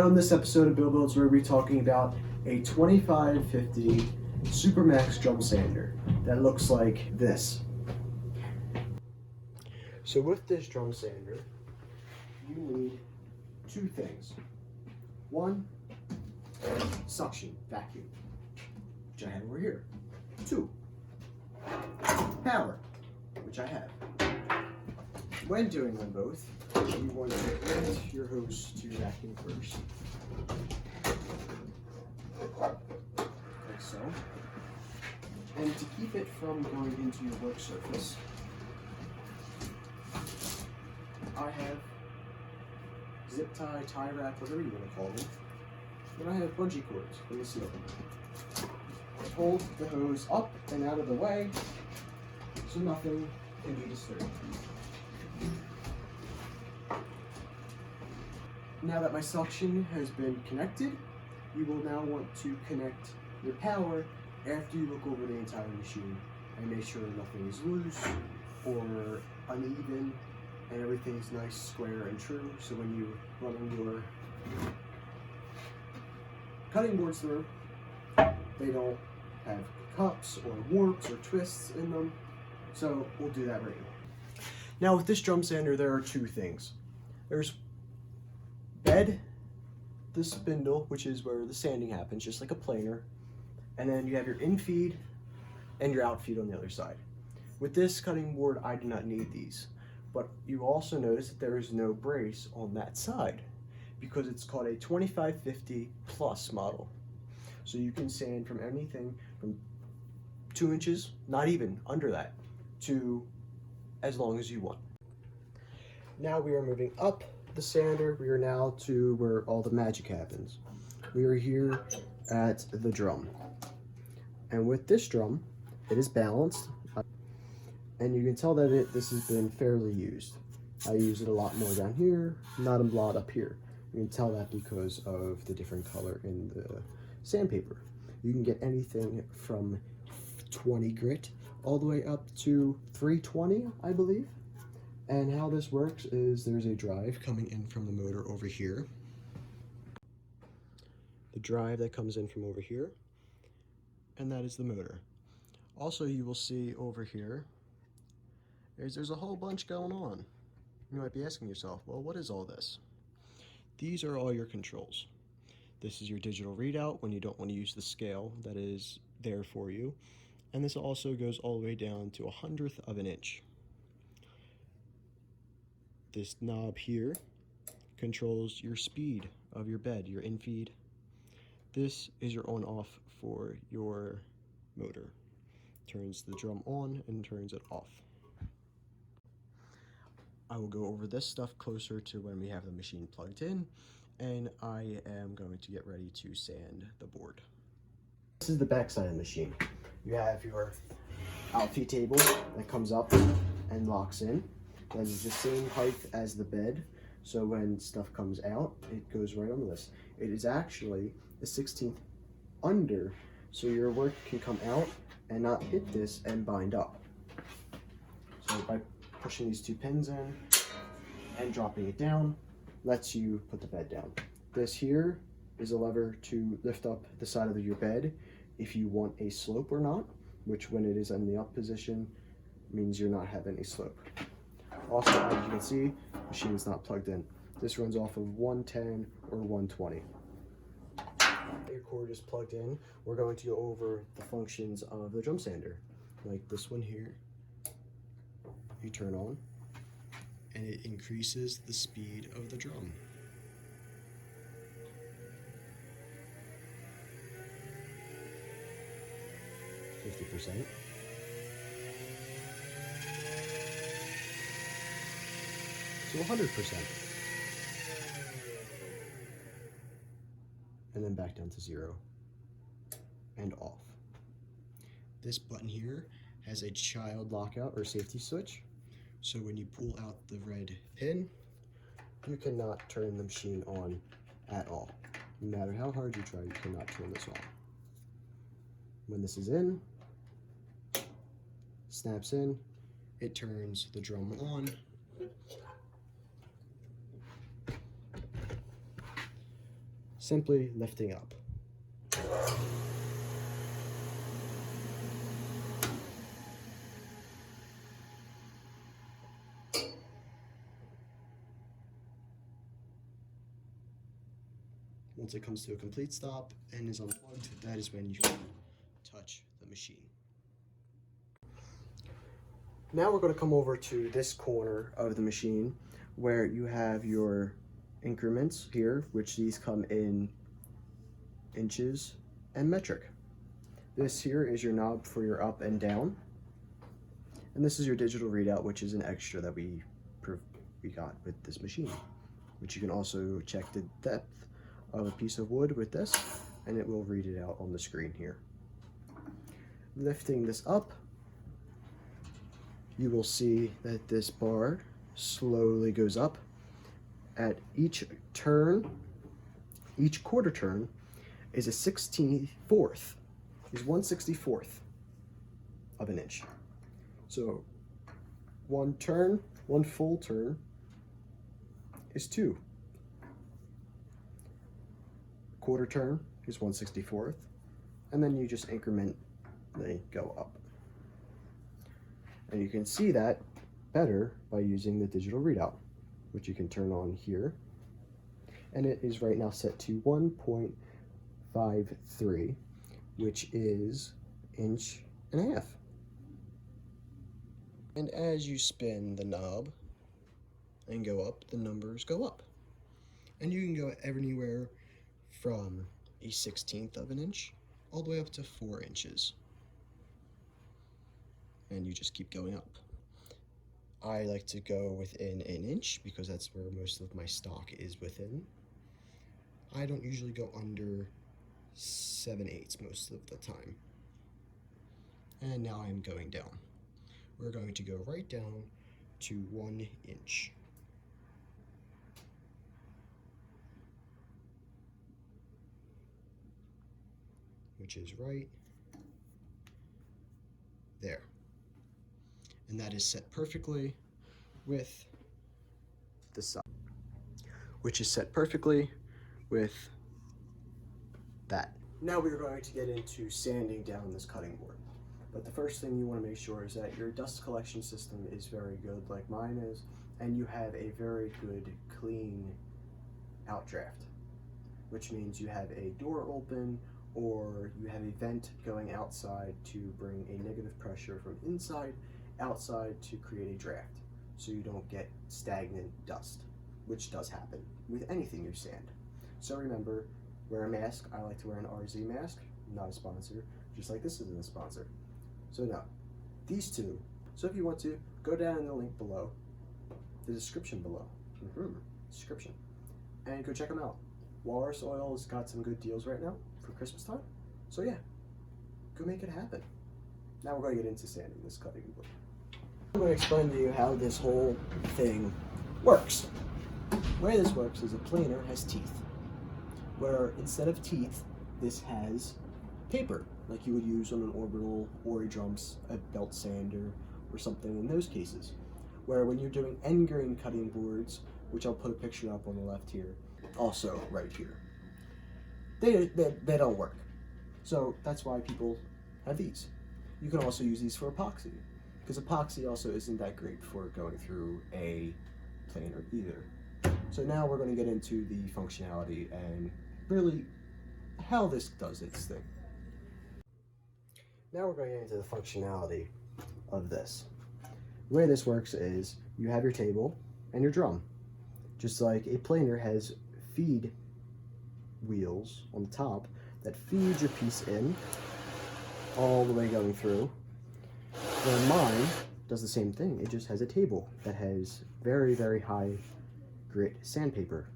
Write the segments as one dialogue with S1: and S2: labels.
S1: on this episode of Bill Builds, we're going to be talking about a 2550 supermax drum sander that looks like this. So with this drum sander, you need two things. One, suction, vacuum, which I have over here. Two, power, which I have. When doing them both, you want to get your hose to your vacuum first, like so. And to keep it from going into your work surface, I have zip tie, tie wrap, whatever you want to call them. Then I have bungee cords from the ceiling. Hold the hose up and out of the way so nothing can be disturbed. Now that my suction has been connected, you will now want to connect your power after you look over the entire machine and make sure nothing is loose or uneven and everything's nice, square, and true. So when you run your cutting boards through, they don't have cups or warps or twists in them. So we'll do that right now. Now with this drum sander, there are two things. There's bed, the spindle, which is where the sanding happens, just like a planer, and then you have your in-feed and your out-feed on the other side. With this cutting board, I do not need these, but you also notice that there is no brace on that side because it's called a 2550 plus model. So you can sand from anything from 2 inches, not even under that, to as long as you want. Now we are moving up the sander. We are now to where all the magic happens. We are here at the drum, and with this drum, it is balanced, and you can tell that this has been fairly used. I use it a lot more down here, not a lot up here. You can tell that because of the different color in the sandpaper. You can get anything from 20 grit all the way up to 320, I believe. And how this works is there's a drive coming in from the motor over here. The drive that comes in from over here, and that is the motor. Also, you will see over here, there's a whole bunch going on. You might be asking yourself, well, what is all this? These are all your controls. This is your digital readout when you don't want to use the scale that is there for you. And this also goes all the way down to 1/100th of an inch. This knob here controls your speed of your bed, your in-feed. This is your on-off for your motor. Turns the drum on and turns it off. I will go over this stuff closer to when we have the machine plugged in, and I am going to get ready to sand the board. This is the back side of the machine. You have your out-feed table that comes up and locks in. That is the same height as the bed, so when stuff comes out, it goes right on this. It is actually a 1/16 under, so your work can come out and not hit this and bind up. So by pushing these two pins in and dropping it down, lets you put the bed down. This here is a lever to lift up the side of your bed if you want a slope or not, which when it is in the up position means you're not having a slope. Also, as you can see, the machine is not plugged in. This runs off of 110 or 120. Your cord is plugged in. We're going to go over the functions of the drum sander. Like this one here, you turn on, and it increases the speed of the drum. %. To 100%, and then back down to 0 and off. This button here has a child lockout or safety switch, so when you pull out the red pin, you cannot turn the machine on at all. No matter how hard you try, you cannot turn this on. When this is in, snaps in, it turns the drum on. simply lifting up. Once it comes to a complete stop and is unplugged, that is when you can touch the machine. Now we're going to come over to this corner of the machine where you have your increments here, which these come in inches and metric. This here is your knob for your up and down. And this is your digital readout, which is an extra that we got with this machine, which you can also check the depth of a piece of wood with this, and it will read it out on the screen here. Lifting this up, you will see that this bar slowly goes up. At each turn, each quarter turn is a 1/64th, is 1/64th of an inch. So one turn, one full turn is 2. Quarter turn is 1/64th, and then you just incrementally go up. And you can see that better by using the digital readout, which you can turn on here. And it is right now set to 1.53, which is 1.5 inches. And as you spin the knob and go up, the numbers go up. And you can go anywhere from a 1/16 of an inch all the way up to 4 inches. And you just keep going up. I like to go within an inch because that's where most of my stock is within. I don't usually go under 7/8 most of the time. And now I'm going down. We're going to go right down to 1 inch. Which is right there. And that is set perfectly with the side, which is set perfectly with that. Now we are going to get into sanding down this cutting board. But the first thing you want to make sure is that your dust collection system is very good, like mine is, and you have a very good, clean outdraft, which means you have a door open or you have a vent going outside to bring a negative pressure from inside outside to create a draft, so you don't get stagnant dust, which does happen with anything you sand. So remember, wear a mask. I like to wear an RZ mask, not a sponsor, just like this isn't a sponsor. So no, these two. So if you want to, go down in the link below, the description below, description, and go check them out. Walrus Oil has got some good deals right now for Christmas time. So yeah, go make it happen. Now we're going to get into sanding this cutting board. I'm going to explain to you how this whole thing works. The way this works is a planer has teeth, where instead of teeth, this has paper, like you would use on an orbital or a drums, a belt sander, or something in those cases. Where when you're doing end grain cutting boards, which I'll put a picture up on the left here, also right here, they don't work. So that's why people have these. You can also use these for epoxy, because epoxy also isn't that great for going through a planer either. So now we're going to get into the functionality and really how this does its thing. Now we're going to get into the functionality of this. The way this works is you have your table and your drum. Just like a planer has feed wheels on the top that feeds your piece in all the way going through. Well, mine does the same thing. It just has a table that has very, very high grit sandpaper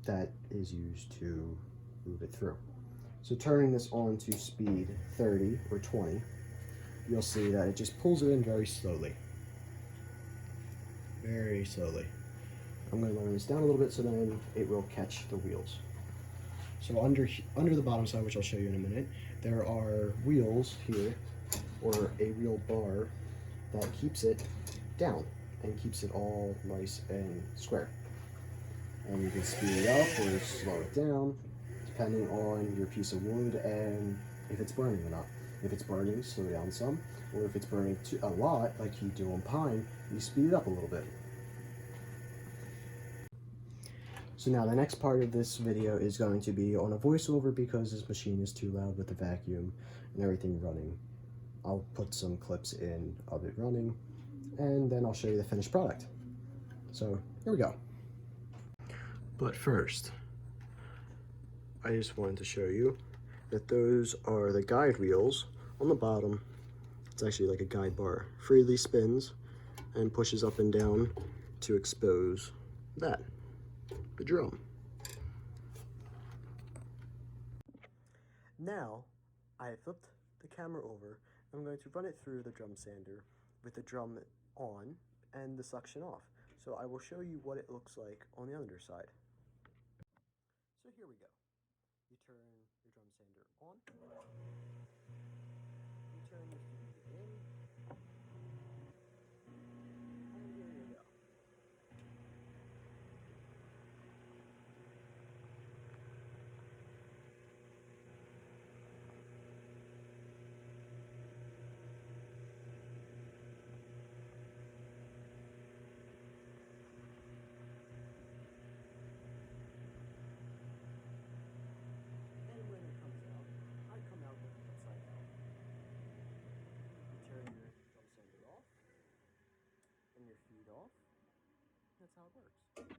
S1: that is used to move it through. So turning this on to speed 30 or 20, you'll see that it just pulls it in very slowly. Very slowly. I'm going to lower this down a little bit so then it will catch the wheels. So under the bottom side, which I'll show you in a minute, there are wheels here, or a wheel bar that keeps it down and keeps it all nice and square. And you can speed it up or slow it down, depending on your piece of wood and if it's burning or not. If it's burning, slow down some, or if it's burning a lot, like you do on pine, you speed it up a little bit. So now the next part of this video is going to be on a voiceover because this machine is too loud with the vacuum and everything running. I'll put some clips in of it running, and then I'll show you the finished product. So here we go. But first, I just wanted to show you that those are the guide wheels on the bottom. It's actually like a guide bar. Freely spins and pushes up and down to expose that, the drum. Now, I have flipped the camera over. I'm going to run it through the drum sander with the drum on and the suction off. So I will show you what it looks like on the underside. So here we go. You turn your drum sander on. You turn the feed in. And here you go. And when it comes out, I come out with it upside down. You turn your drum sander off and your feed off. That's how it works.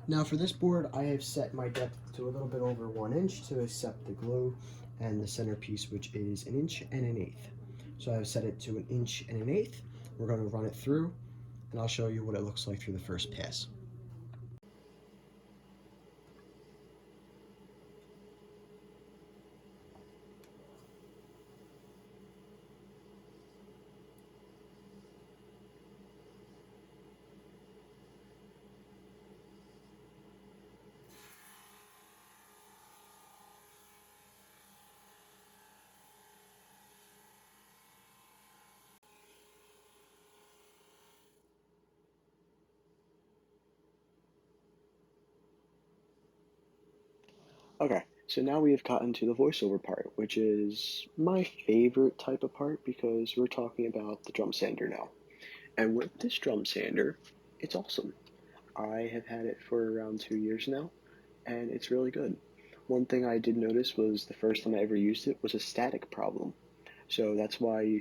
S1: Now for this board, I have set my depth to a little bit over 1 inch to accept the glue and the centerpiece, which is 1 1/8 inches. So I've set it to 1 1/8 inches. We're going to run it through, and I'll show you what it looks like through the first pass. Okay, so now we have gotten to the voiceover part, which is my favorite type of part because we're talking about the drum sander now. And with this drum sander, it's awesome. I have had it for around 2 years now, and it's really good. One thing I did notice was the first time I ever used it was a static problem. So that's why you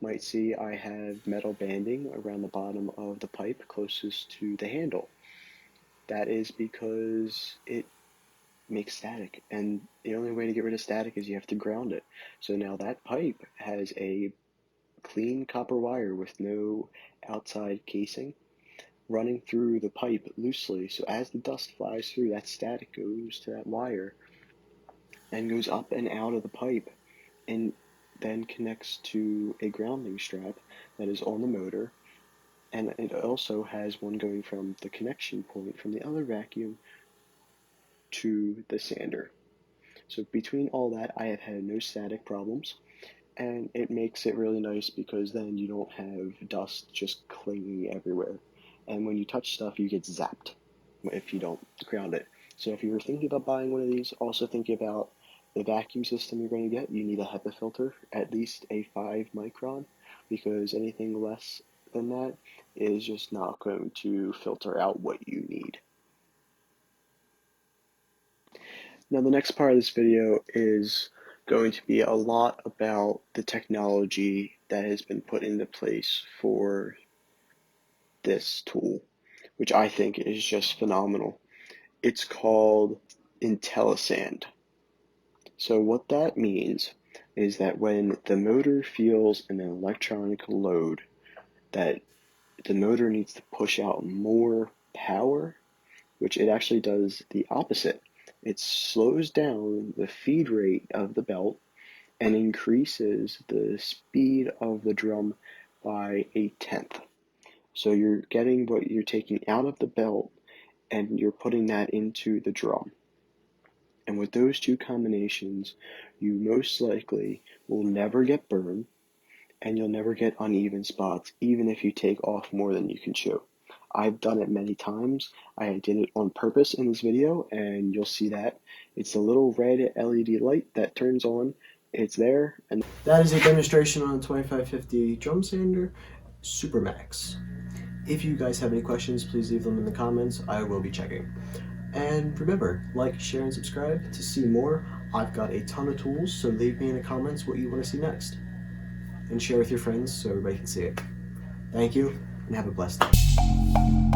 S1: might see I have metal banding around the bottom of the pipe closest to the handle. That is because it makes static, and the only way to get rid of static is you have to ground it. So now that pipe has a clean copper wire with no outside casing running through the pipe loosely, so as the dust flies through, that static goes to that wire and goes up and out of the pipe and then connects to a grounding strap that is on the motor, and it also has one going from the connection point from the other vacuum to the sander. So between all that, I have had no static problems, and it makes it really nice because then you don't have dust just clinging everywhere. And when you touch stuff, you get zapped if you don't ground it. So if you were thinking about buying one of these, also think about the vacuum system you're going to get. You need a HEPA filter, at least a 5 micron, because anything less than that is just not going to filter out what you need. Now the next part of this video is going to be a lot about the technology that has been put into place for this tool, which I think is just phenomenal. It's called Intellisand. So what that means is that when the motor feels an electronic load, that the motor needs to push out more power, which it actually does the opposite. It slows down the feed rate of the belt and increases the speed of the drum by 1/10. So you're getting what you're taking out of the belt and you're putting that into the drum. And with those two combinations, you most likely will never get burned and you'll never get uneven spots, even if you take off more than you can chew.
S2: I've done it many times. I did it on purpose in this video, and you'll see that it's a little red LED light that turns on. It's there, and
S1: that is a demonstration on a 2550 drum sander supermax. If you guys have any questions, please leave them in the comments. I will be checking. And remember, like, share, and subscribe to see more. I've got a ton of tools, so leave me in the comments what you want to see next. And share with your friends so everybody can see it. Thank you, and have a blessed day.